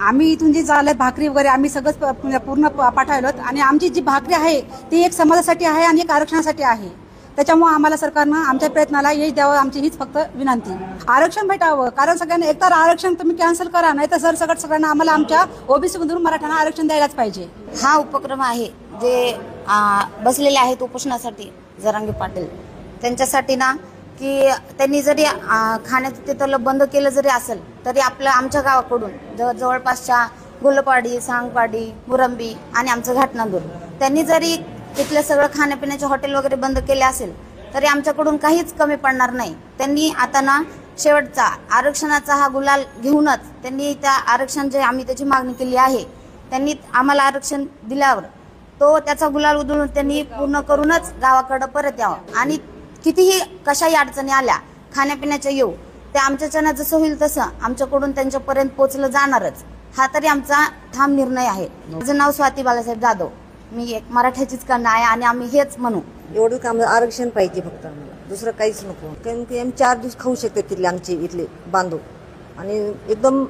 आम्ही इथून जी झालं भाकरी वगैरे आम्ही सगळं पूर्ण पाठवलं आणि आमची जी भाकरी आहे ती एक समाजासाठी आहे आणि एक आरक्षणासाठी आहे। त्याच्यामुळे आम्हाला सरकारनं आमच्या प्रयत्नाला यश द्यावं आमची हीच फक्त विनंती। आरक्षण भेटावं, कारण सगळ्यांना एकतर आरक्षण तुम्ही कॅन्सल करा, नाही तर सगळ्यांना आम्हाला आमच्या ओबीसी मधून मराठ्यांना आरक्षण द्यायलाच पाहिजे। हा उपक्रम आहे जे बसलेले आहेत उपोषणासाठी जरांगे पाटील त्यांच्यासाठी ना, की त्यांनी जरी खाण्याचं तिथलं बंद केलं जरी असेल तरी आमच्या गावाकडून जवळपासच्या गोलपाडी, सांगपाडी, मुरंबी आणि आमचं घाटनांदूर त्यांनी जरी तिथलं सगळं खाण्यापिण्याचे हॉटेल वगैरे बंद केले असेल तरी आमच्याकडून काहीच कमी पडणार नाही। त्यांनी आता ना शेवटचा आरक्षणाचा हा गुलाल घेऊनच त्यांनी त्या आरक्षण जे आम्ही त्याची मागणी केली आहे त्यांनी आम्हाला आरक्षण दिल्यावर तो त्याचा गुलाल उधळून त्यांनी पूर्ण करूनच गावाकडे परत यावं आणि कितीही कशाही अडचणी आल्या खाण्यापिण्याच्या येऊ ते आमच्याच्यानं जसं होईल तसं आमच्याकडून त्यांच्यापर्यंत पोहोचलं जाणारच, हा तरी आमचा ठाम निर्णय आहे। माझं नाव स्वाती बाळासाहेब जाधव, मी एक मराठ्याचीच कन्या आहे आणि आम्ही हेच म्हणू एवढं काम आरक्षण पाहिजे फक्त आम्हाला, दुसरं काहीच नको। कारण की आम्ही 4 दिवस खाऊ शकतो तिथले आमचे इथले बांधव आणि एकदम